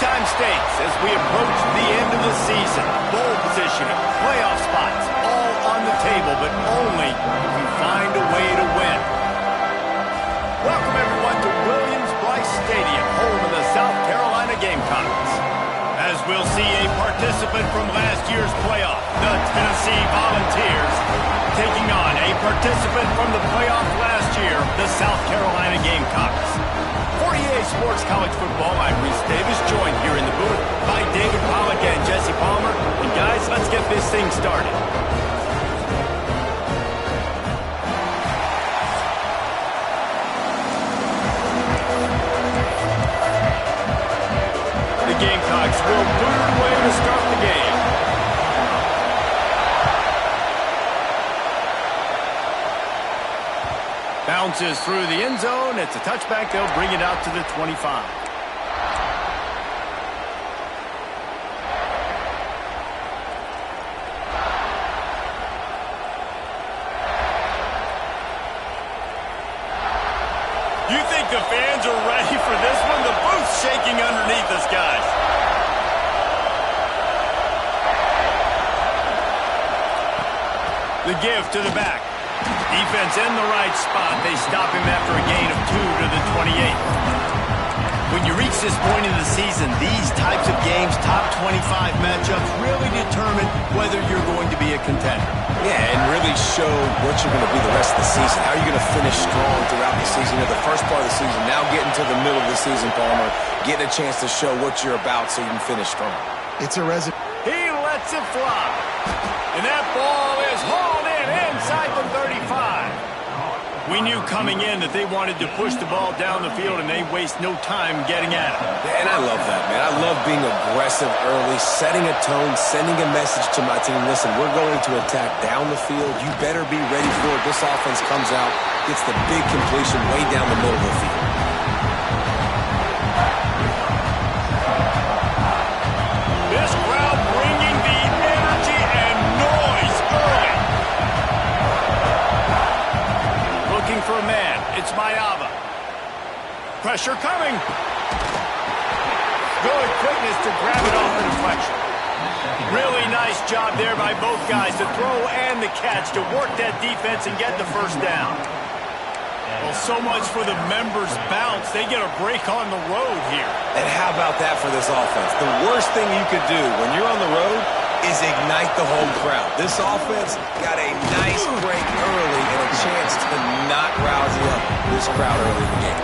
time stakes as we approach the end of the season. Bowl positioning, playoff spots, all on the table, but only if you find a way to win. Welcome, everyone, to Williams-Brice Stadium, home of the South Carolina Gamecocks. As we'll see a participant from last year's playoff, the Tennessee Volunteers, taking on a participant from the playoff last year, the South Carolina Gamecocks. For EA Sports College Football, I'm Reese Davis, joined here in the booth by David Pollack and Jesse Palmer. And guys, let's get this thing started. The Gamecocks will boot it away to start the game. Bounces through the end zone. It's a touchback. They'll bring it out to the 25. You think the fans are ready for this one? The booth's shaking underneath us, guys. The give to the back. Defense in the right spot. They stop him after a gain of 2 to the 28. When you reach this point in the season, these types of games, top 25 matchups, really determine whether you're going to be a contender. Yeah, and really show what you're going to be the rest of the season. How are you going to finish strong throughout the season? At the first part of the season, now getting to the middle of the season, Palmer, getting a chance to show what you're about so you can finish strong. It's a resume. He lets it fly. And that ball is hauled in inside the 35. We knew coming in that they wanted to push the ball down the field, and they waste no time getting at it. And I love that, man. I love being aggressive early, setting a tone, sending a message to my team. Listen, we're going to attack down the field. You better be ready for it. This offense comes out, gets the big completion way down the middle of the field. This crowd bringing the energy and noise early. Looking for a man. It's Mayava. Pressure coming. Good quickness to grab it off the deflection. Really nice job there by both guys to throw and the catch to work that defense and get the first down. Well, so much for the members' bounce. They get a break on the road here. And how about that for this offense? The worst thing you could do when you're on the road is ignite the home crowd. This offense got a nice break early and a chance to not rouse up this crowd early in the game.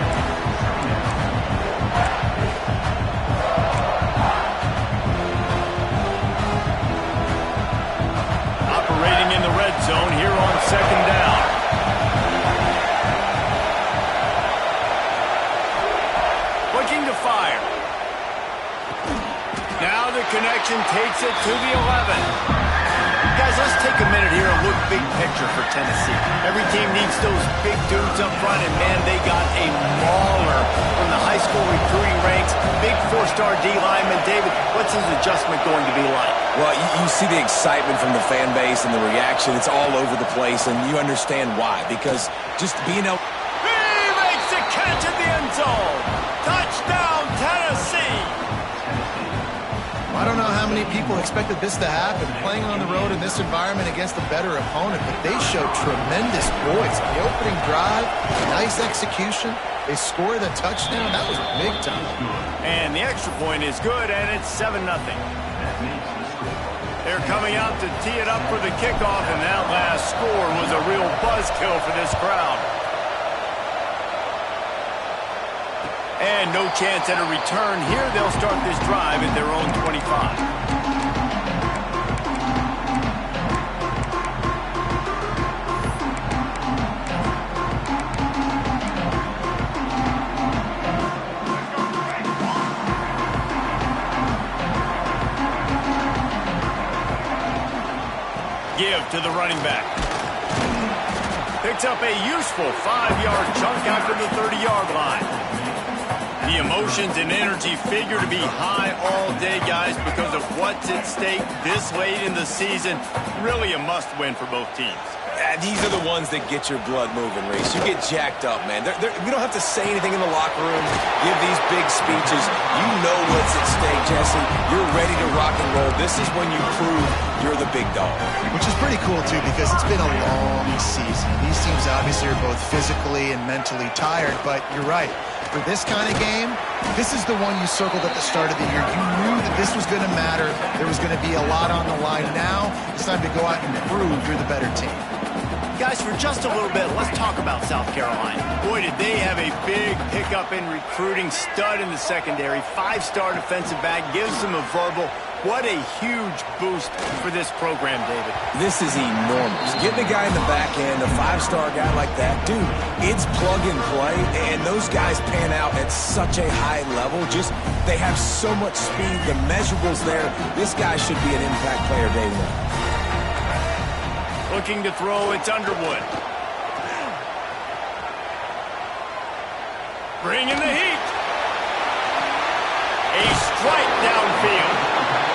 Operating in the red zone here on second down. Looking to fire. Now the connection takes it to the 11. Guys, let's take a minute here and look big picture for Tennessee. Every team needs those big dudes up front, and man, they got a mauler from the high school recruiting ranks. Big 4-star D lineman. David, what's his adjustment going to be like? Well, you see the excitement from the fan base and the reaction. It's all over the place, and you understand why. Because just being able... He makes the catch in the end zone. Touchdown, Tennessee. I don't know how many people expected this to happen, playing on the road in this environment against a better opponent, but they showed tremendous poise. The opening drive, nice execution. They scored a touchdown. That was big time. And the extra point is good, and it's 7-0. They're coming out to tee it up for the kickoff, and that last score was a real buzzkill for this crowd. And no chance at a return here. They'll start this drive at their own 25. Give to the running back. Picks up a useful 5-yard chunk after the 30-yard line. The emotions and energy figure to be high all day, guys, because of what's at stake this late in the season. Really a must-win for both teams. These are the ones that get your blood moving, Reese. You get jacked up, man. We don't have to say anything in the locker room, give these big speeches. You know what's at stake, Jesse. You're ready to rock and roll. This is when you prove you're the big dog. Which is pretty cool, too, because it's been a long season. These teams obviously are both physically and mentally tired, but you're right. For this kind of game, this is the one you circled at the start of the year. You knew that this was going to matter. There was going to be a lot on the line. Now it's time to go out and prove you're the better team. Guys, for just a little bit, let's talk about South Carolina. Boy, did they have a big pickup in recruiting. Stud in the secondary. 5-star defensive back. Gives them a verbal. What a huge boost for this program, David. This is enormous. Getting a guy in the back end, a 5-star guy like that, dude, it's plug and play, and those guys pan out at such a high level. Just, they have so much speed. The measurables there. This guy should be an impact player day one. Looking to throw, it's Underwood. Bringing the heat. A strike downfield.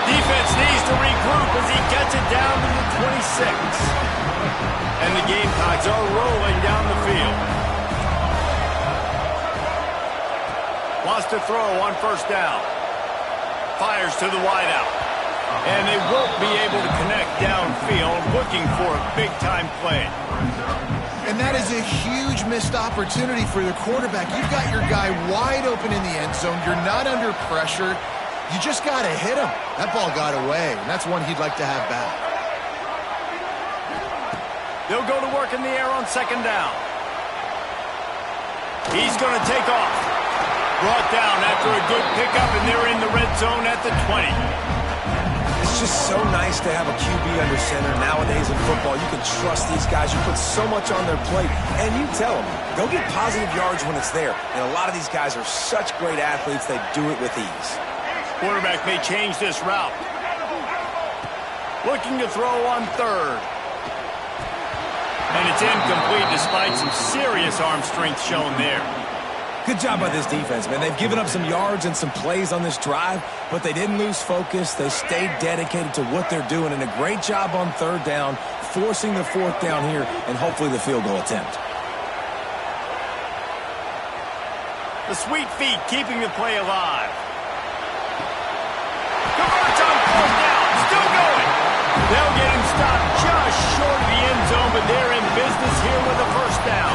Defense needs to regroup as he gets it down to the 26. And the Gamecocks are rolling down the field. Wants to throw on first down. Fires to the wideout. And they won't be able to connect downfield, looking for a big-time play. And that is a huge missed opportunity for the quarterback. You've got your guy wide open in the end zone. You're not under pressure. You just got to hit him. That ball got away, and that's one he'd like to have back. They'll go to work in the air on second down. He's going to take off. Brought down after a good pickup, and they're in the red zone at the 20. It's just so nice to have a QB under center. Nowadays in football, you can trust these guys. You put so much on their plate, and you tell them, go get positive yards when it's there. And a lot of these guys are such great athletes, they do it with ease. Quarterback may change this route. Looking to throw on third. And it's incomplete despite some serious arm strength shown there. Good job by this defense, man. They've given up some yards and some plays on this drive, but they didn't lose focus. They stayed dedicated to what they're doing, and a great job on third down, forcing the fourth down here, and hopefully the field goal attempt. The sweet feet keeping the play alive. Converts on fourth down, still going. They'll get him stopped just short of the end zone, but they're in business here with a first down.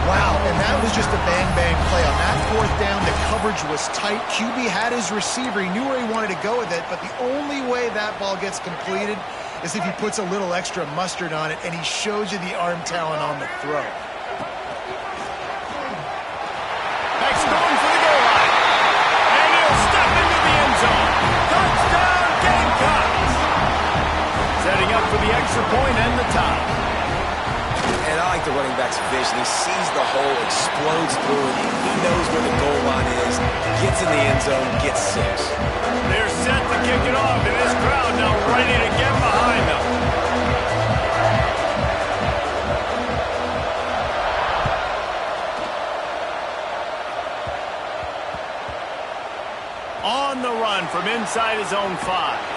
Wow, and that was just a bang-bang play. On that fourth down, the coverage was tight. QB had his receiver. He knew where he wanted to go with it, but the only way that ball gets completed is if he puts a little extra mustard on it, and he shows you the arm talent on the throw. Next going for the goal line. And he'll step into the end zone. Touchdown, Gamecocks! Setting up for the extra point and the tie. And I like the running back's vision. He sees the hole, explodes through it. He knows where the goal line is, gets in the end zone, gets 6. They're set to kick it off, and this crowd now ready to get behind them. On the run from inside his own 5.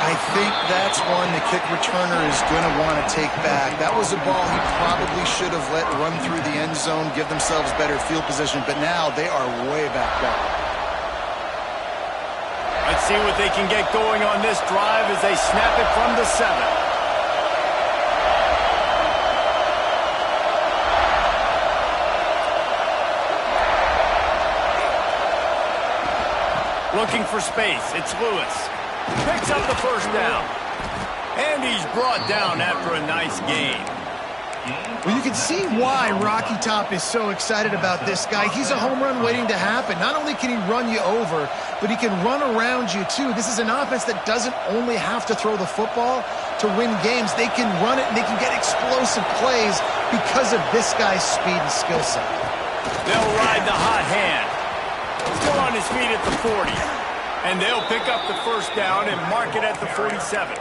I think that's one the kick returner is going to want to take back. That was a ball he probably should have let run through the end zone, give themselves better field position, but now they are way back down. Let's see what they can get going on this drive as they snap it from the 7. Looking for space, it's Lewis. Picks up the first down. And he's brought down after a nice game. Well, you can see why Rocky Top is so excited about this guy. He's a home run waiting to happen. Not only can he run you over, but he can run around you too. This is an offense that doesn't only have to throw the football to win games. They can run it and they can get explosive plays because of this guy's speed and skill set. They'll ride the hot hand. Still on his feet at the 40. And they'll pick up the first down and mark it at the 47.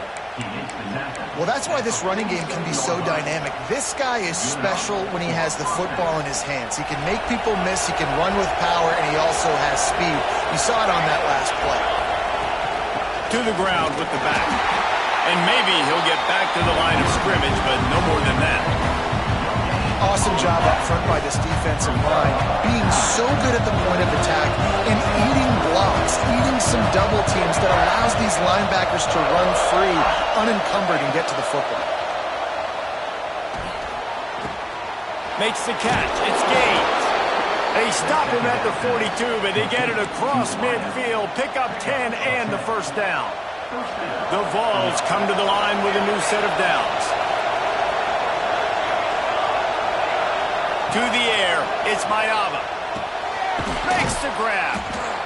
Well, that's why this running game can be so dynamic. This guy is special when he has the football in his hands. He can make people miss, he can run with power, and he also has speed. You saw it on that last play. To the ground with the back. And maybe he'll get back to the line of scrimmage, but no more than that. Awesome job up front by this defensive line, being so good at the point of attack and eating blocks, eating some double teams that allows these linebackers to run free, unencumbered, and get to the football. Makes the catch. It's gained. They stop him at the 42, but they get it across midfield, pick up 10 and the first down. The Vols come to the line with a new set of downs. To the air, it's Mayava. Makes the grab.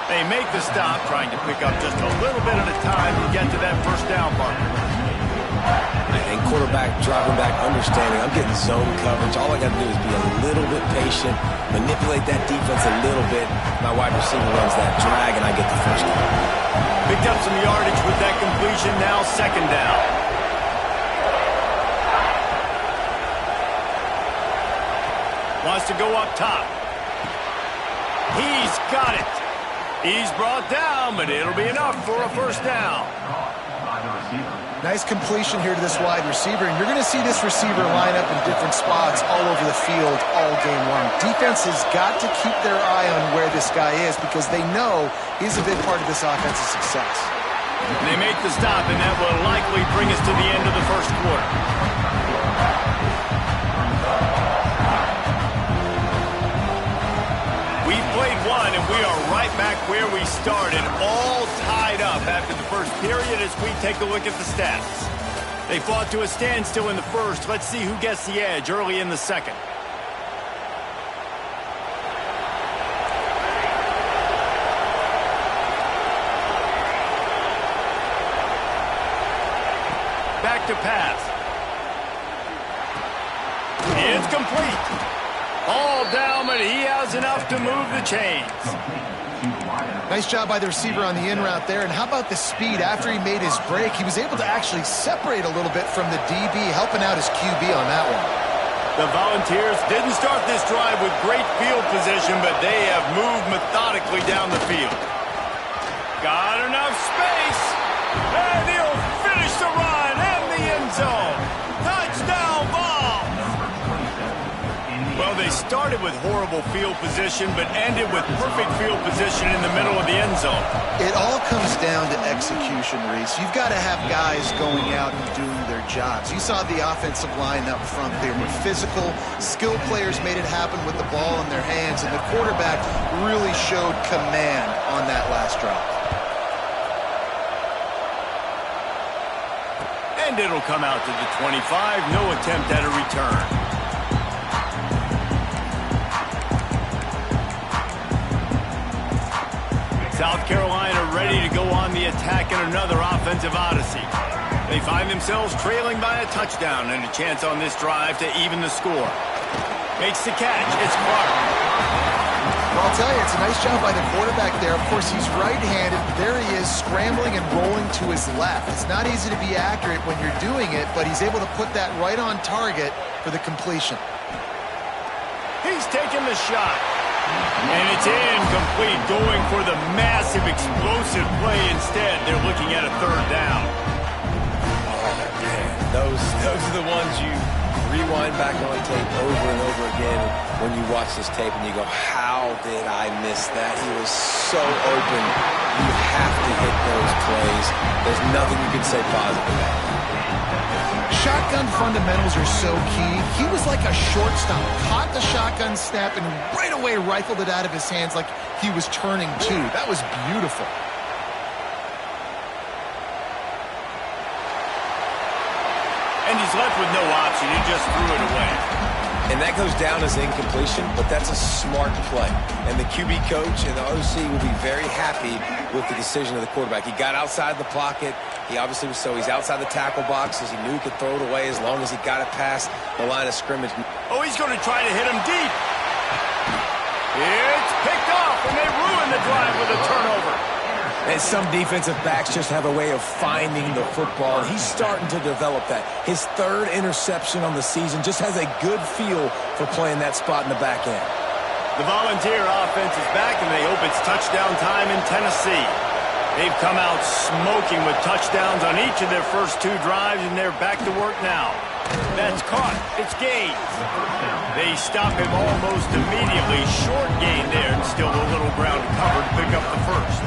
They make the stop, trying to pick up just a little bit at a time to get to that first down mark. And quarterback dropping back, understanding I'm getting zone coverage. All I got to do is be a little bit patient, manipulate that defense a little bit. My wide receiver runs that drag, and I get the first down. Picked up some yardage with that completion, now second down. Wants to go up top. He's got it. He's brought down, but it'll be enough for a first down. Nice completion here to this wide receiver, and you're going to see this receiver line up in different spots all over the field all game long. Defense has got to keep their eye on where this guy is because they know he's a big part of this offense's success. And they make the stop, and that will likely bring us to the end of the first quarter. We've played one, and we are right back where we started, all tied up after the first period as we take a look at the stats. They fought to a standstill in the first. Let's see who gets the edge early in the second. Back to pass. It's complete. All down, but he has enough to move the chains. Nice job by the receiver on the in route there. And how about the speed after he made his break? He was able to actually separate a little bit from the DB, helping out his QB on that one. The Volunteers didn't start this drive with great field position, but they have moved methodically down the field. Got enough space, and he'll finish the run in the end zone. Touchdown, Vols! Well, they started with horrible field position, but ended with perfect field position in the middle of the end zone. It all comes down to execution, Reese. You've got to have guys going out and doing their jobs. You saw the offensive line up front. They were physical. Skilled players made it happen with the ball in their hands, and the quarterback really showed command on that last drive. And it'll come out to the 25. No attempt at a return. South Carolina ready to go on the attack in another offensive odyssey. They find themselves trailing by a touchdown and a chance on this drive to even the score. Makes the catch. It's Clark. Well, I'll tell you, it's a nice job by the quarterback there. Of course, he's right-handed. There he is, scrambling and rolling to his left. It's not easy to be accurate when you're doing it, but he's able to put that right on target for the completion. He's taking the shot. And it's incomplete, going for the massive, explosive play instead. They're looking at a third down. Oh, man. Those are the ones you rewind back on tape over and over again when you watch this tape and you go, how did I miss that? He was so open. You have to hit those plays. There's nothing you can say positive about that. Shotgun fundamentals are so key. He was like a shortstop, caught the shotgun snap and right away rifled it out of his hands like he was turning two. That was beautiful. And he's left with no option. He just threw it away. And that goes down as incompletion, but that's a smart play. And the QB coach and the OC will be very happy with the decision of the quarterback. He got outside the pocket. He obviously was he's outside the tackle boxes. He knew he could throw it away as long as he got it past the line of scrimmage. Oh, he's going to try to hit him deep. It's picked off, and they ruin the drive with a turnover. And some defensive backs just have a way of finding the football, and he's starting to develop that. His third interception on the season, just has a good feel for playing that spot in the back end. The Volunteer offense is back, and they hope it's touchdown time in Tennessee. They've come out smoking with touchdowns on each of their first 2 drives, and they're back to work now. That's caught. It's gained. They stop him almost immediately. Short gain there, and still a little ground to cover to pick up the first.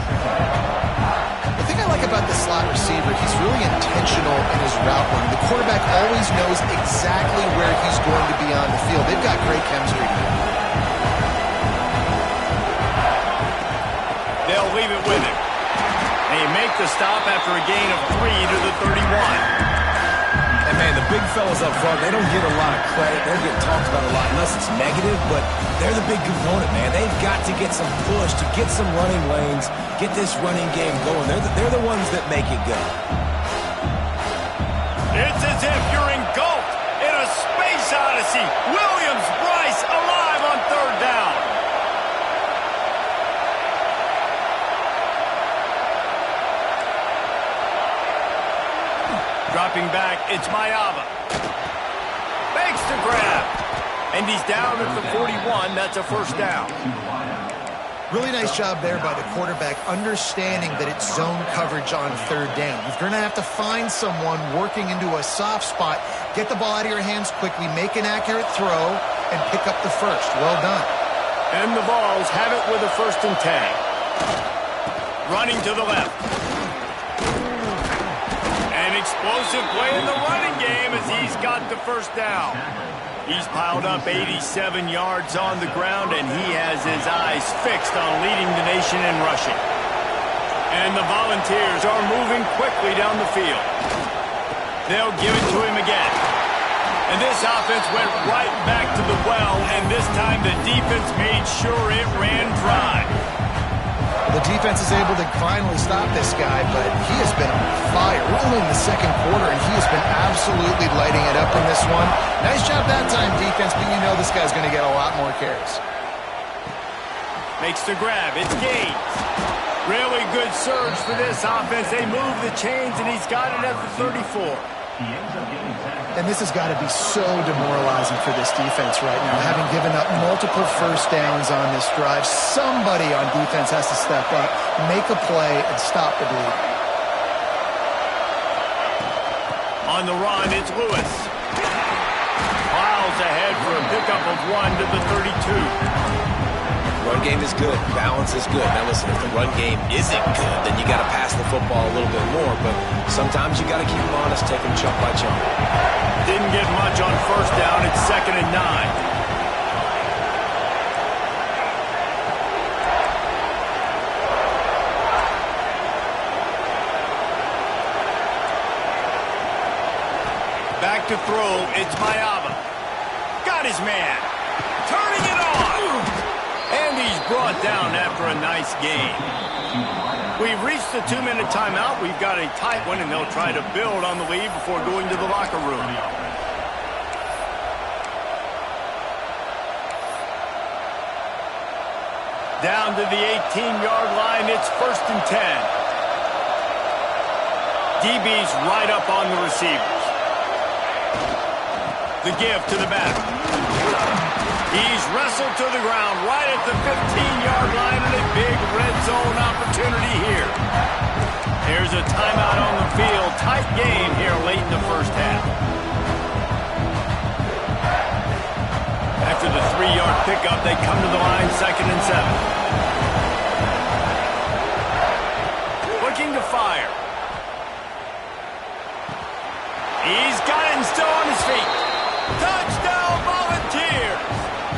The thing I like about the slot receiver, he's really intentional in his route running. The quarterback always knows exactly where he's going to be on the field. They've got great chemistry together. They'll leave it with him. They make the stop after a gain of 3 to the 31. And, man, the big fellas up front, they don't get a lot of credit. They don't get talked about a lot unless it's negative, but they're the big component, man. They've got to get some push, to get some running lanes, get this running game going. They're the ones that make it go. It's as if you're engulfed in a space odyssey. Williams-Brice alive on 3rd down. Dropping back, it's Mayava. Makes the grab. And he's down at the 41. That's a first down. Really nice job there by the quarterback, understanding that it's zone coverage on 3rd down. You're going to have to find someone working into a soft spot, get the ball out of your hands quickly, make an accurate throw, and pick up the first. Well done. And the Vols have it with a 1st and 10. Running to the left. An explosive play in the running game as he's got the first down. He's piled up 87 yards on the ground, and he has his eyes fixed on leading the nation in rushing. And the Volunteers are moving quickly down the field. They'll give it to him again. And this offense went right back to the well, and this time the defense made sure it ran dry. The defense is able to finally stop this guy, but he has been on fire. We're only in the 2nd quarter, and he has been absolutely lighting it up in this one. Nice job that time, defense, but you know this guy's going to get a lot more carries. Makes the grab. It's Gaines. Really good surge for this offense. They move the chains, and he's got it at the 34. And this has got to be so demoralizing for this defense right now, having given up multiple first downs on this drive. Somebody on defense has to step up, make a play, and stop the bleed. On the run, it's Lewis. Miles ahead for a pickup of 1 to the 32. Run game is good. Balance is good. Now, listen, if the run game isn't good, then you got to pass the football a little bit more. But sometimes you got to keep them honest, take them chunk by chunk. Didn't get much on 1st down. It's 2nd and 9. Back to throw. It's Mayava. Got his man. Turning it on. And he's brought down after a nice gain. We've reached the 2-minute timeout. We've got a tight one, and they'll try to build on the lead before going to the locker room. Down to the 18-yard line. It's 1st and 10. DB's right up on the receivers. The give to the back. He's wrestled to the ground right at the 15-yard line, and a big red zone opportunity here. There's a timeout on the field. Tight game here late in the 1st half. After the 3-yard pickup, they come to the line 2nd and 7. Looking to fire. He's got it and still on his feet. Touchdown, Volunteers!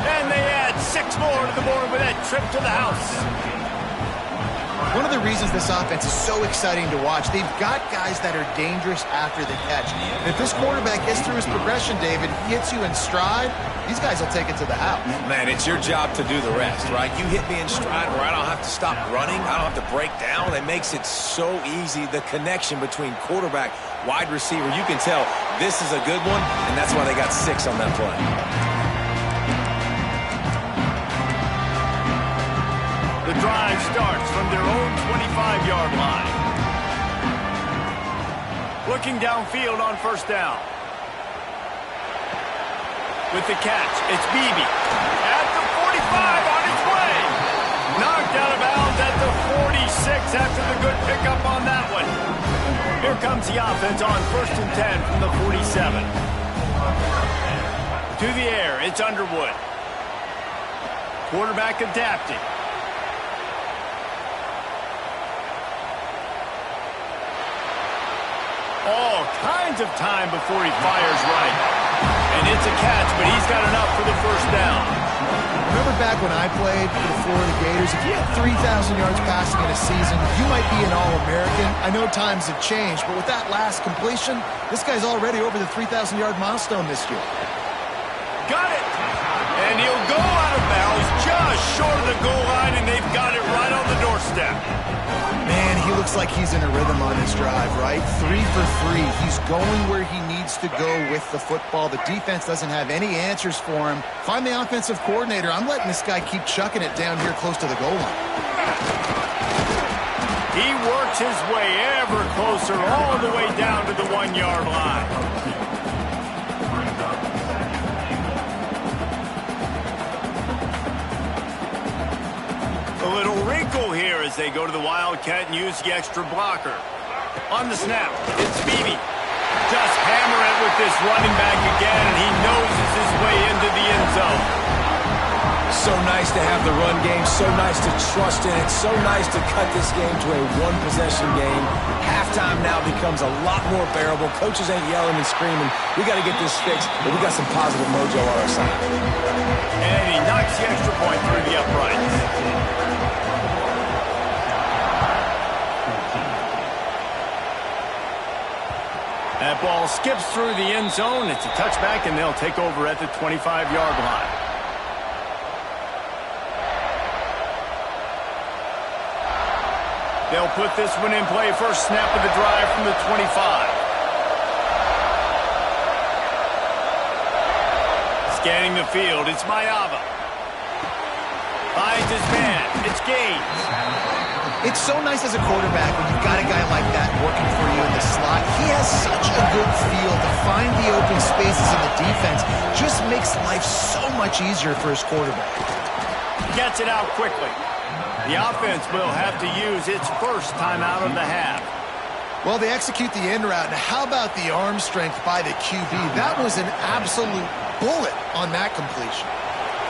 And they add 6 more to the board with that trip to the house. One of the reasons this offense is so exciting to watch, they've got guys that are dangerous after the catch. And if this quarterback gets through his progression, David, he hits you in stride, these guys will take it to the house. Man, it's your job to do the rest, right? You hit me in stride where I don't have to stop running. I don't have to break down. It makes it so easy. The connection between quarterback, wide receiver, you can tell this is a good one, and that's why they got 6 on that play. The drive starts from their own 25-yard line. Looking downfield on 1st down. With the catch, it's Beebe. At the 45 on its way. Knocked out of bounds at the 46 after the good pickup comes the offense on 1st and 10 from the 47. To the air, it's Underwood. Quarterback adapting. All kinds of time before he fires right. And it's a catch, but he's got enough for the first down. Remember back when I played for the Florida Gators, if you had 3,000 yards passing in a season, you might be an All-American. I know times have changed, but with that last completion, this guy's already over the 3,000-yard milestone this year. Got it! And he'll go out of bounds just short of the goal line, and they've got it right on the doorstep. Man, he looks like he's in a rhythm on this drive, right? 3 for 3. He's going where he needs to go with the football. The defense doesn't have any answers for him. Find the offensive coordinator. I'm letting this guy keep chucking it down here close to the goal line. He works his way ever closer all the way down to the 1-yard line. A little wrinkle here as they go to the Wildcat and use the extra blocker. On the snap, it's Beebe. Just hammer it with this running back again, and he noses his way into the end zone. So nice to have the run game, so nice to trust in it, so nice to cut this game to a one-possession game. Halftime now becomes a lot more bearable. Coaches ain't yelling and screaming. We got to get this fixed, but we got some positive mojo on our side. And he knocks the extra point through the uprights. That ball skips through the end zone. It's a touchback, and they'll take over at the 25-yard line. They'll put this one in play. First snap of the drive from the 25. Scanning the field, it's Mayava. Finds his man, it's Gaines. It's so nice as a quarterback when you've got a guy like that working for you in the slot. He has such a good feel to find the open spaces in the defense. Just makes life so much easier for his quarterback. Gets it out quickly. The offense will have to use its first timeout of the half. Well, they execute the end route. Now, how about the arm strength by the QB? That was an absolute bullet on that completion.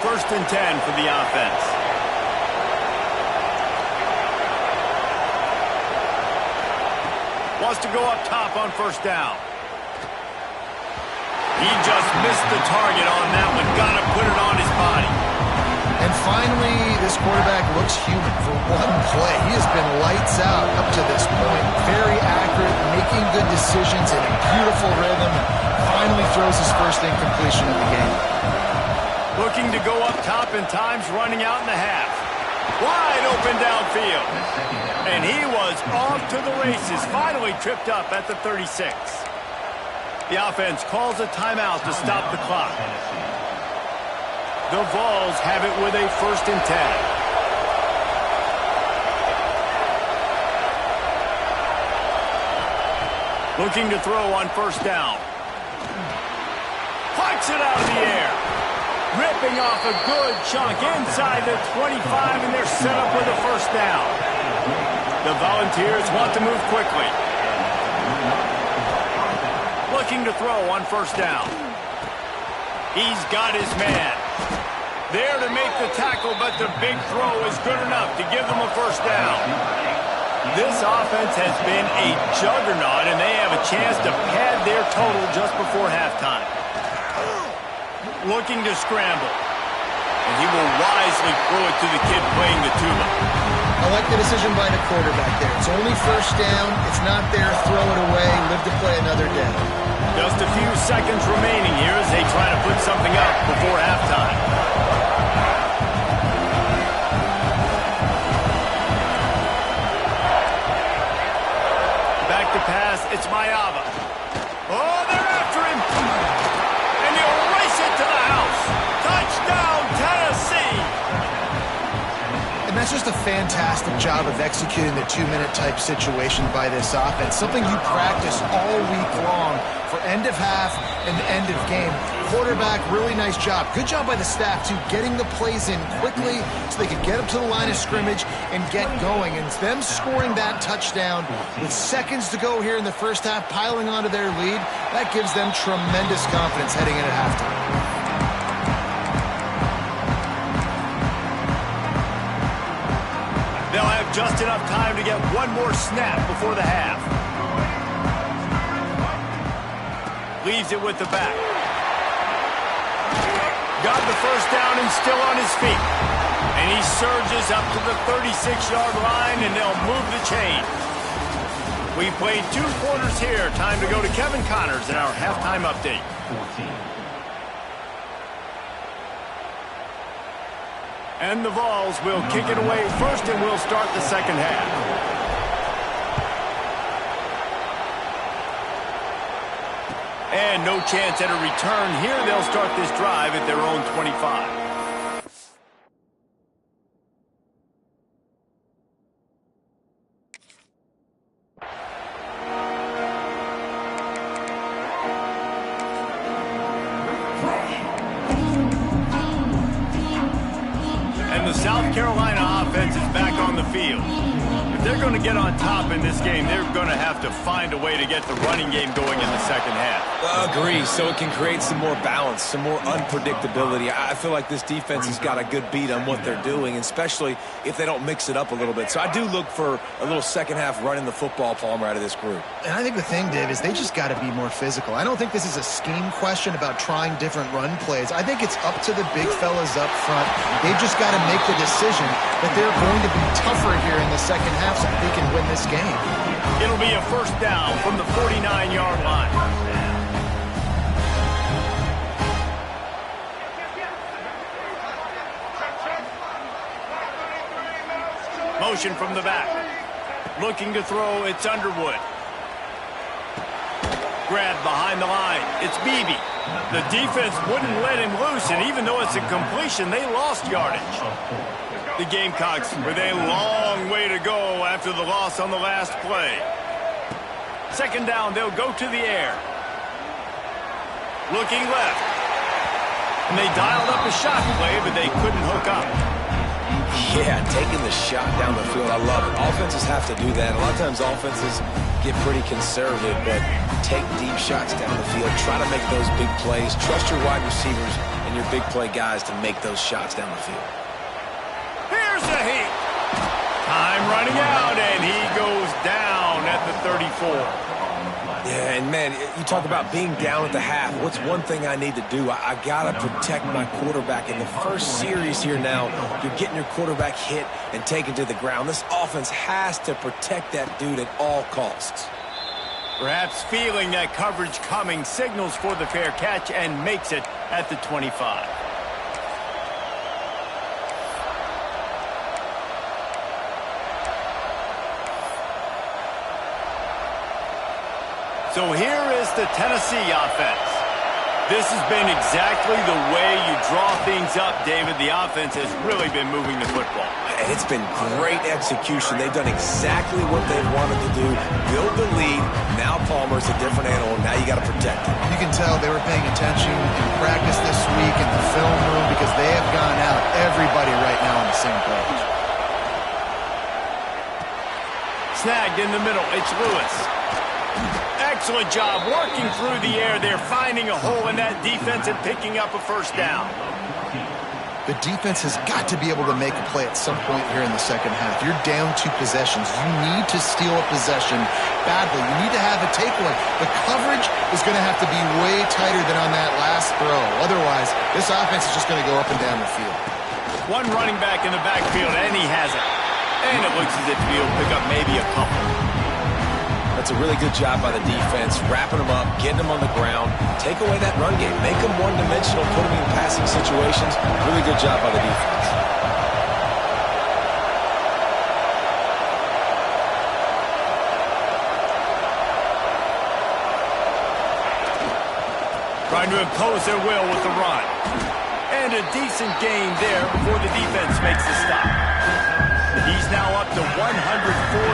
1st and 10 for the offense. Wants to go up top on 1st down. He just missed the target on that one. Got to put it on his body. And finally, this quarterback looks human for one play. He has been lights out up to this point. Very accurate, making good decisions in a beautiful rhythm. Finally throws his first incompletion of the game. Looking to go up top, and time's running out in the half. Wide open downfield. And he was off to the races. Finally tripped up at the 36. The offense calls a timeout to stop the clock. The Vols have it with a 1st and 10. Looking to throw on 1st down. Pucks it out of the air. Ripping off a good chunk inside the 25, and they're set up with a 1st down. The Volunteers want to move quickly. Looking to throw on 1st down. He's got his man. There to make the tackle, but the big throw is good enough to give them a 1st down. This offense has been a juggernaut, and they have a chance to pad their total just before halftime. Looking to scramble. And he will wisely throw it to the kid playing the tuba. I like the decision by the quarterback there. It's only 1st down. It's not there. Throw it away. Live to play another day. Just a few seconds remaining here as they try to put something up before halftime. Back to pass. It's Mayava. Oh, they're after him. And he'll race it to the house. Touchdown, Tennessee. And that's just the fantastic job of executing the 2-minute type situation by this offense. Something you practice all week long for end of half and end of game. Quarterback, really nice job. Good job by the staff, too, getting the plays in quickly so they could get up to the line of scrimmage and get going. And them scoring that touchdown with seconds to go here in the first half, piling onto their lead, that gives them tremendous confidence heading into halftime. They'll have just enough time to get one more snap before the half. Leaves it with the back. Got the first down and still on his feet. And he surges up to the 36-yard line, and they'll move the chain. We played 2 quarters here. Time to go to Kevin Connors in our halftime update. 14. And the Vols will kick it away first, and we'll start the second half. And no chance at a return here. They'll start this drive at their own 25. South Carolina offense is back on the field. If they're going to get on top in this game, they're going to have to find a way to get the running game going in the second half. Agree, so it can create some more balance, some more unpredictability. I feel like this defense has got a good beat on what they're doing, especially if they don't mix it up a little bit. So I do look for a little second half running the football, Palmer, out of this group. And I think the thing, Dave, is they just got to be more physical. I don't think this is a scheme question about trying different run plays. I think it's up to the big fellas up front. They've just got to make the decision that they're going to be tougher here in the second half so that they can win this game. It'll be a first down from the 49-yard line. Motion from the back. Looking to throw, it's Underwood. Grabbed behind the line. It's Beebe. The defense wouldn't let him loose, and even though it's a completion, they lost yardage. The Gamecocks with a long way to go after the loss on the last play. Second down, they'll go to the air. Looking left. And they dialed up a shot play, but they couldn't hook up. Yeah, taking the shot down the field, I love it. Offenses have to do that. A lot of times offenses get pretty conservative, but take deep shots down the field. Try to make those big plays. Trust your wide receivers and your big play guys to make those shots down the field. Here's a heat. Time running out, and he goes down at the 34. Yeah, and man, you talk about being down at the half. What's one thing I need to do? I got to protect my quarterback. In the first series here now, you're getting your quarterback hit and taken to the ground. This offense has to protect that dude at all costs. Perhaps feeling that coverage coming, signals for the fair catch and makes it at the 25. So here is the Tennessee offense. This has been exactly the way you draw things up, David. The offense has really been moving the football. And it's been great execution. They've done exactly what they've wanted to do. Build the lead. Now Palmer's a different animal. Now you got to protect it. You can tell they were paying attention in practice this week in the film room because they have gone out, everybody right now on the same page. Snagged in the middle. It's Lewis. Excellent job working through the air there, finding a hole in that defense and picking up a first down. The defense has got to be able to make a play at some point here in the second half. You're down 2 possessions. You need to steal a possession badly. You need to have a takeaway. The coverage is going to have to be way tighter than on that last throw. Otherwise, this offense is just going to go up and down the field. One running back in the backfield, and he has it. And it looks as if he'll pick up maybe a couple. That's a really good job by the defense, wrapping them up, getting them on the ground, take away that run game, make them one-dimensional, put them in passing situations. Really good job by the defense. Trying to impose their will with the run. And a decent gain there before the defense makes the stop. He's now up to 104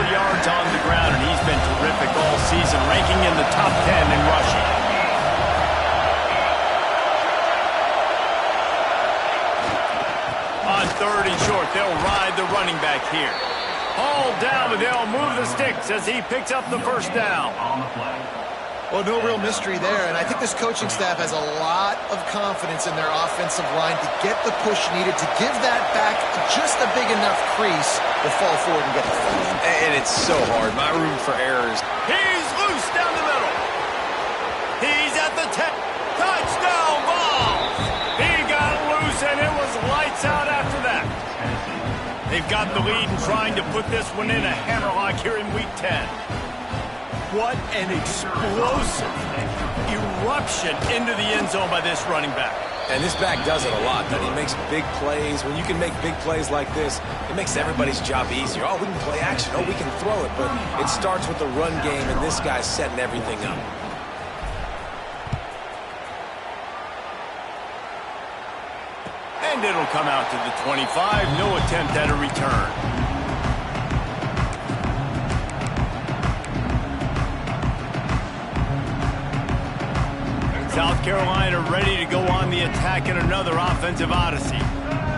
yards on the ground, and he's been terrific all season, ranking in the top 10 in rushing. On 3rd and short, they'll ride the running back here. Hauled down, but they'll move the sticks as he picks up the first down. Well, no real mystery there, and I think this coaching staff has a lot of confidence in their offensive line to get the push needed to give that back just a big enough crease to fall forward and get the first. And it's so hard. My room for errors. He's loose down the middle. He's at the 10. Touchdown ball. He got loose, and it was lights out after that. They've got the lead and trying to put this one in a hammerlock here in Week 10. What an explosive eruption into the end zone by this running back. And this back does it a lot. That he makes big plays. When you can make big plays like this, it makes everybody's job easier. Oh, we can play action. Oh, we can throw it. But it starts with the run game, and this guy's setting everything up. And it'll come out to the 25. No attempt at a return. South Carolina ready to go on the attack in another offensive odyssey.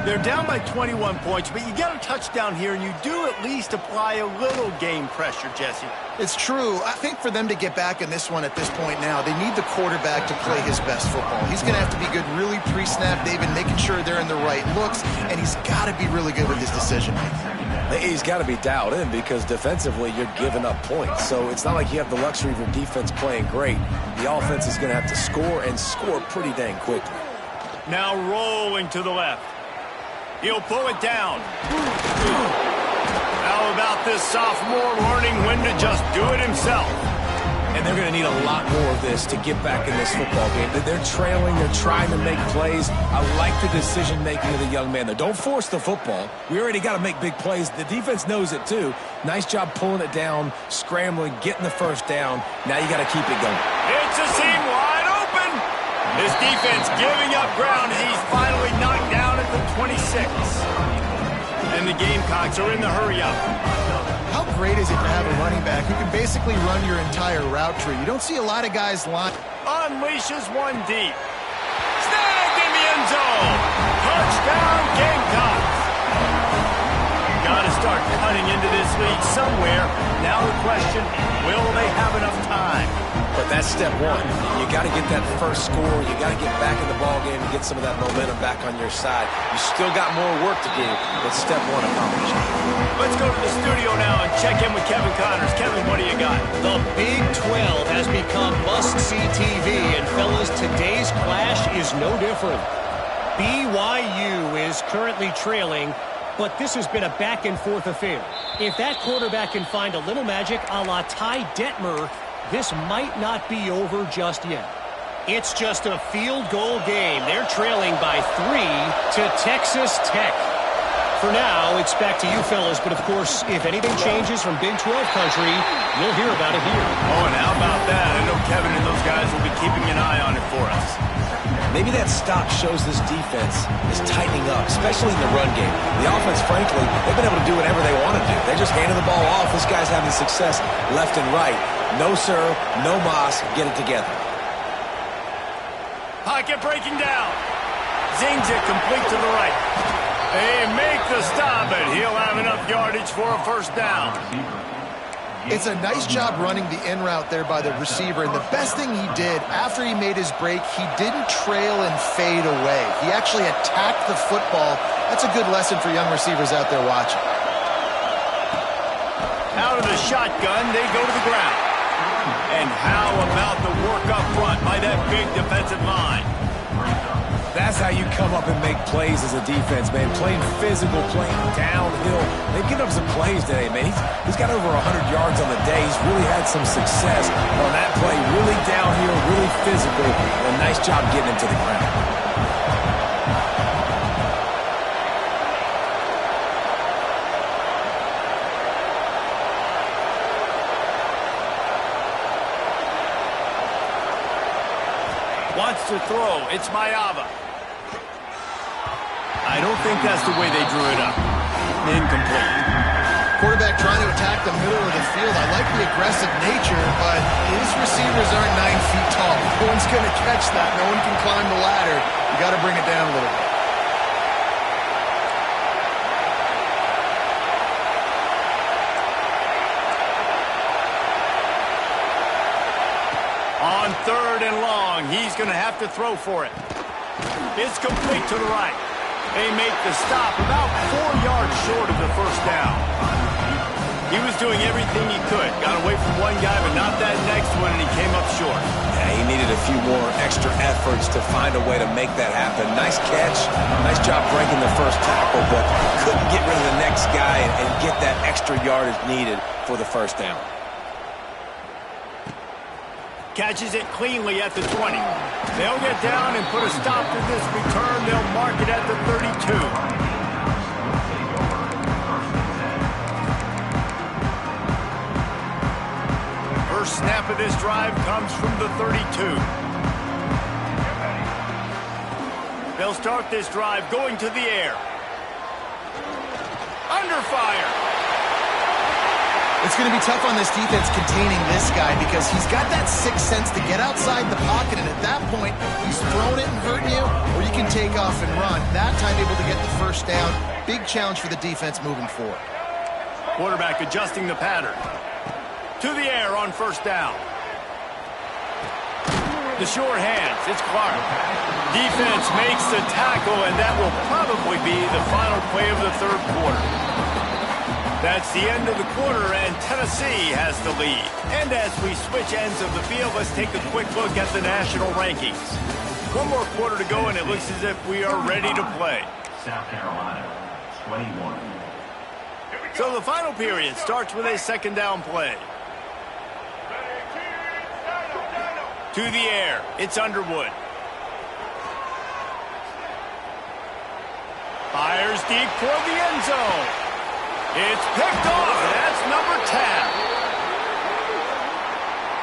They're down by 21 points, but you get a touchdown here, and you do at least apply a little game pressure, Jesse. It's true. I think for them to get back in this one at this point now, they need the quarterback to play his best football. He's going to have to be good really pre-snap, David, making sure they're in the right looks, and he's got to be really good with his decision-making. He's got to be dialed in because defensively you're giving up points. So it's not like you have the luxury of your defense playing great. The offense is going to have to score and score pretty dang quickly. Now rolling to the left. He'll pull it down. How about this sophomore learning when to just do it himself? And they're going to need a lot more of this to get back in this football game. They're trailing. They're trying to make plays. I like the decision-making of the young man. Don't force the football. We already got to make big plays. The defense knows it, too. Nice job pulling it down, scrambling, getting the first down. Now you got to keep it going. It's a seam wide open. His defense giving up ground as he's finally knocked down at the 26. And the Gamecocks are in the hurry-up. How great is it to have a running back who can basically run your entire route tree? You don't see a lot of guys line. Unleashes one deep. Snagged in the end zone. Touchdown, Gamecocks. Got to start cutting into this lead somewhere. Now the question, will they have enough time? But that's step one. You got to get that first score. You got to get back in the ball game and get some of that momentum back on your side. You still got more work to do, but step one accomplished. Let's go to the studio now and check in with Kevin Connors. Kevin, what do you got? The Big 12 has become must-see TV, and fellas, today's clash is no different. BYU is currently trailing, but this has been a back-and-forth affair. If that quarterback can find a little magic a la Ty Detmer, this might not be over just yet. It's just a field goal game. They're trailing by 3 to Texas Tech. For now, it's back to you fellas, but of course, if anything changes from Big 12 country, you'll hear about it here. Oh, and how about that? I know Kevin and those guys will be keeping an eye on it for us. Maybe that stop shows this defense is tightening up, especially in the run game. The offense, frankly, they've been able to do whatever they want to do. They just handed the ball off. This guy's having success left and right. No serve, no moss, get it together. Pocket breaking down. Zings it complete to the right. They make the stop, but he'll have enough yardage for a first down. It's a nice job running the in route there by the receiver, and the best thing he did after he made his break, he didn't trail and fade away. He actually attacked the football. That's a good lesson for young receivers out there watching. Out of the shotgun, they go to the ground. And how about the work up front by that big defensive line? That's how you come up and make plays as a defense, man. Playing physical, playing downhill. They've given up some plays today, man. He's got over 100 yards on the day. He's really had some success on that play. Really downhill, really physical, and a nice job getting him to the ground. Wants to throw. It's Mayava. I don't think that's the way they drew it up. Incomplete. Quarterback trying to attack the middle of the field. I like the aggressive nature, but his receivers aren't 9 feet tall. No one's going to catch that. No one can climb the ladder. You got to bring it down a little bit. On 3rd and long, he's going to have to throw for it. It's complete to the right. They make the stop about 4 yards short of the first down. He was doing everything he could. Got away from one guy, but not that next one, and he came up short. Yeah, he needed a few more extra efforts to find a way to make that happen. Nice catch. Nice job breaking the first tackle, but couldn't get rid of the next guy and get that extra yardage needed for the first down. Catches it cleanly at the 20. They'll get down and put a stop to this return. They'll mark it at the 32. First snap of this drive comes from the 32. They'll start this drive going to the air. Under fire. It's going to be tough on this defense containing this guy because he's got that sixth sense to get outside the pocket, and at that point, he's throwing it and hurting you, or you can take off and run. That time able to get the first down. Big challenge for the defense moving forward. Quarterback adjusting the pattern. To the air on first down. The short hands, it's Clark. Defense makes the tackle, and that will probably be the final play of the third quarter. That's the end of the quarter, and Tennessee has the lead. And as we switch ends of the field, let's take a quick look at the national rankings. One more quarter to go, and it looks as if we are ready to play. South Carolina, 21. So the final period starts with a second down play. To the air, it's Underwood. Fires deep toward the end zone. It's picked off. That's number 10.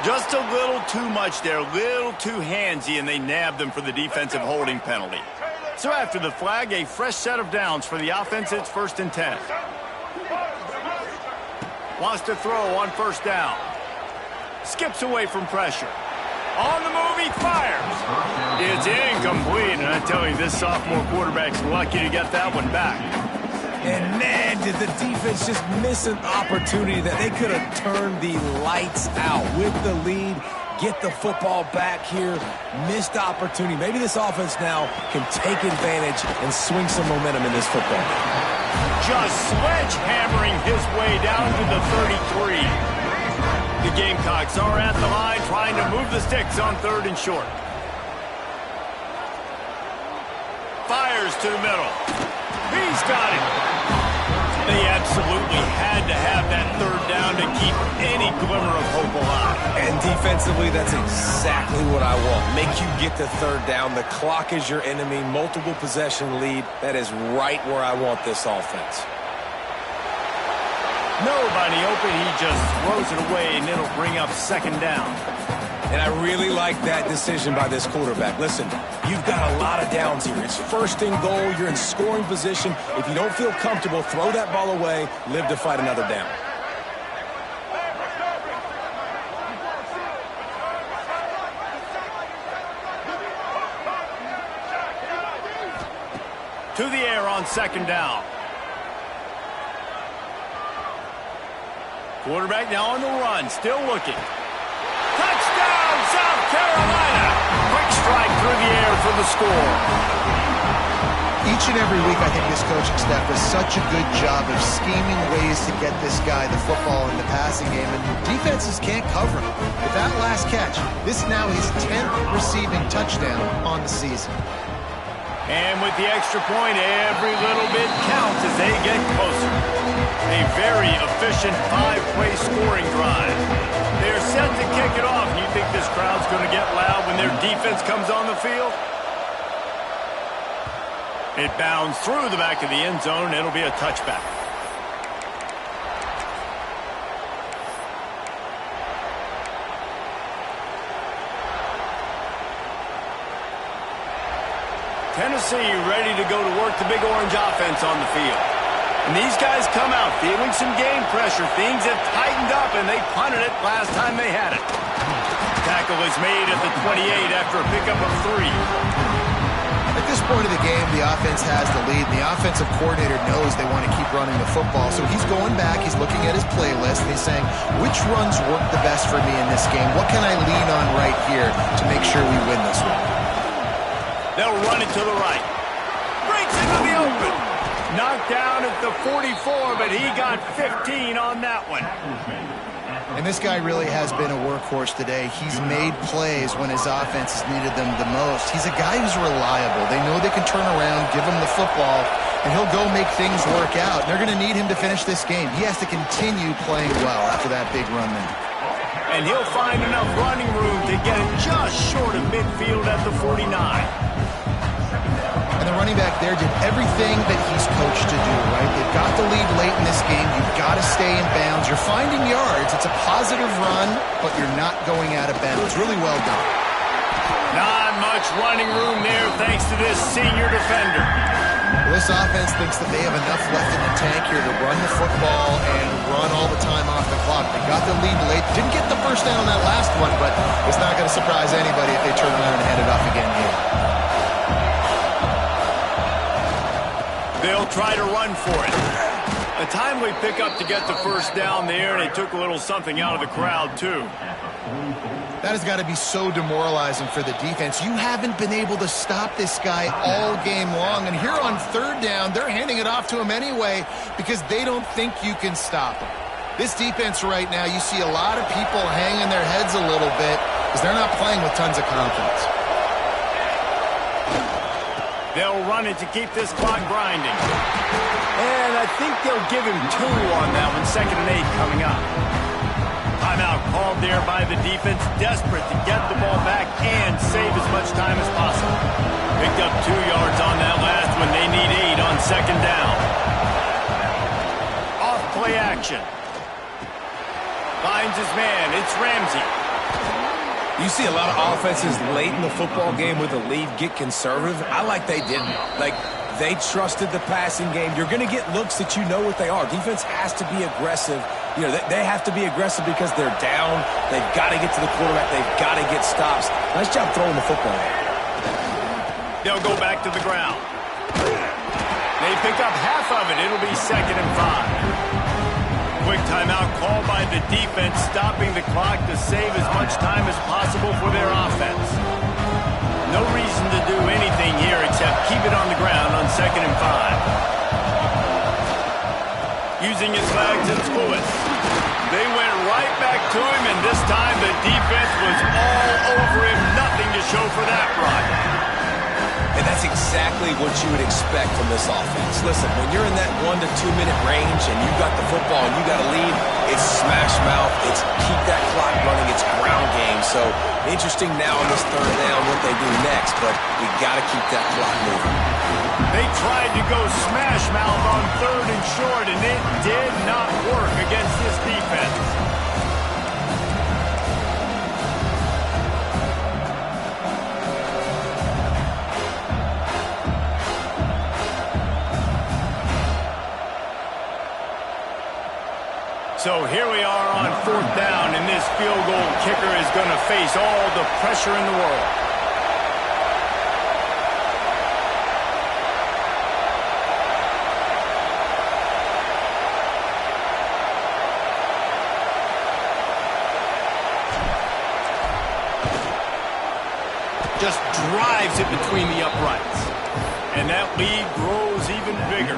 Just a little too much there, a little too handsy, and they nabbed them for the defensive holding penalty. So after the flag, a fresh set of downs for the offense. It's 1st and 10. Wants to throw on first down. Skips away from pressure. On the move, he fires. It's incomplete, and I tell you, this sophomore quarterback's lucky to get that one back. And man, did the defense just miss an opportunity that they could have turned the lights out with the lead, get the football back here. Missed opportunity. Maybe this offense now can take advantage and swing some momentum in this football game. Just sledgehammering his way down to the 33. The Gamecocks are at the line trying to move the sticks on 3rd and short. Fires to the middle. He's got it. They absolutely had to have that 3rd down to keep any glimmer of hope alive. And defensively, that's exactly what I want. Make you get the 3rd down. The clock is your enemy. Multiple possession lead. That is right where I want this offense. Nobody open. He just throws it away, and it'll bring up 2nd down. And I really like that decision by this quarterback. Listen, you've got a lot of downs here. It's 1st and goal. You're in scoring position. If you don't feel comfortable, throw that ball away. Live to fight another down. To the air on 2nd down. Quarterback now on the run, still looking. Touchdown, South Carolina! Quick strike through the air for the score. Each and every week, I think this coaching staff does such a good job of scheming ways to get this guy the football in the passing game, and defenses can't cover him. With that last catch, this is now his 10th receiving touchdown on the season. And with the extra point, every little bit counts as they get closer. A very efficient 5-play scoring drive. They're set to kick it off. You think this crowd's going to get loud when their defense comes on the field? It bounds through the back of the end zone. It'll be a touchback. Tennessee ready to go to work the Big Orange offense on the field. And these guys come out feeling some game pressure. Things have tightened up, and they punted it last time they had it. Tackle is made at the 28 after a pickup of 3. At this point of the game, the offense has the lead. The offensive coordinator knows they want to keep running the football, so he's going back, he's looking at his playlist, and he's saying, which runs work the best for me in this game? What can I lean on right here to make sure we win this one? They'll run it to the right. Breaks into the open. Knocked down at the 44, but he got 15 on that one. And this guy really has been a workhorse today. He's made plays when his offense has needed them the most. He's a guy who's reliable. They know they can turn around, give him the football, and he'll go make things work out. They're going to need him to finish this game. He has to continue playing well after that big run there. And he'll find enough running room to get it just short of midfield at the 49. And the running back there did everything that he's coached to do, right? They've got the lead late in this game. You've got to stay in bounds. You're finding yards. It's a positive run, but you're not going out of bounds. Really well done. Not much running room there thanks to this senior defender. Well, this offense thinks that they have enough left in the tank here to run the football and run all the time off the clock. They got the lead late. Didn't get the first down on that last one, but it's not going to surprise anybody if they turn around and hand it off again here. They'll try to run for it. A timely pickup to get the first down there, and it took a little something out of the crowd, too. That has got to be so demoralizing for the defense. You haven't been able to stop this guy all game long, and here on third down, they're handing it off to him anyway because they don't think you can stop him. This defense right now, you see a lot of people hanging their heads a little bit because they're not playing with tons of confidence. They'll run it to keep this clock grinding. And I think they'll give him 2 on that one. 2nd and 8 coming up. Timeout called there by the defense, desperate to get the ball back and save as much time as possible. Picked up 2 yards on that last one. They need 8 on 2nd down. Off play action. Finds his man. It's Ramsey. You see a lot of offenses late in the football game with a lead get conservative. I like they didn't. Like, they trusted the passing game. You're going to get looks that you know what they are. Defense has to be aggressive. You know, they have to be aggressive because they're down. They've got to get to the quarterback. They've got to get stops. Nice job throwing the football. They'll go back to the ground. They pick up half of it. It'll be 2nd and 5. Quick timeout called by the defense, stopping the clock to save as much time as possible for their offense. No reason to do anything here except keep it on the ground on 2nd and 5. Using his legs, it's Lewis. They went right back to him, and this time the defense was all over him. Nothing to show for that run. And that's exactly what you would expect from this offense. Listen, when you're in that 1 to 2 minute range and you've got the football and you got a lead, it's smash mouth, it's keep that clock running, it's ground game. So interesting now on this 3rd down what they do next, but we got to keep that clock moving. They tried to go smash mouth on 3rd and short, and it did not work against this defense. So here we are on 4th down, and this field goal kicker is going to face all the pressure in the world. Just drives it between the uprights. And that lead grows even bigger.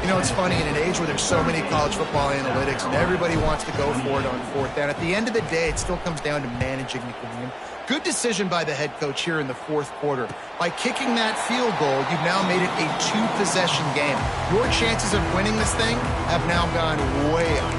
You know, it's funny, in an age where there's so many college football analytics and everybody wants to go for it on 4th down, at the end of the day, it still comes down to managing the game. Good decision by the head coach here in the 4th quarter. By kicking that field goal, you've now made it a 2-possession game. Your chances of winning this thing have now gone way up.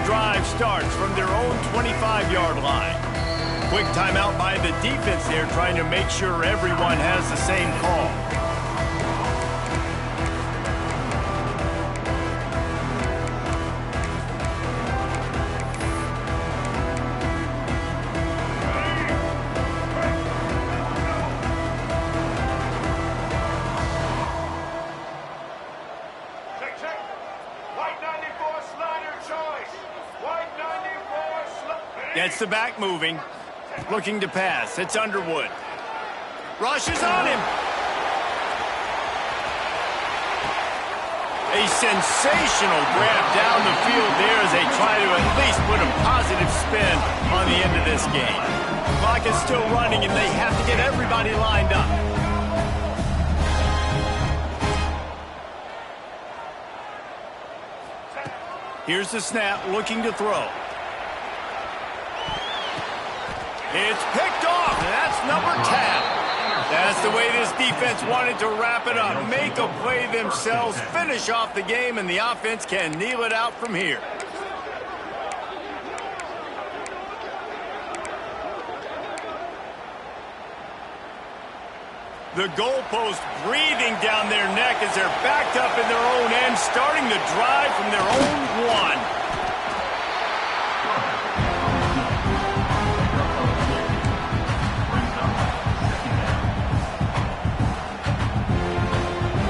Drive starts from their own 25-yard line. Quick timeout by the defense there, trying to make sure everyone has the same call. White 94 slider choice. White 94 slider. Gets the back moving. Looking to pass. It's Underwood. Rushes on him. A sensational grab down the field there as they try to at least put a positive spin on the end of this game. The clock is still running, and they have to get everybody lined up. Here's the snap, looking to throw. It's picked off, and that's number 10. That's the way this defense wanted to wrap it up. Make a play themselves, finish off the game, and the offense can kneel it out from here. The goalpost breathing down their neck as they're backed up in their own end, starting to drive from their own one.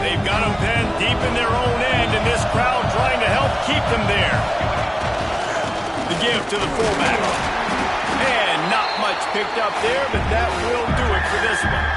They've got them pinned deep in their own end, and this crowd trying to help keep them there. The give to the fullback. And not much picked up there, but that will do it for this one.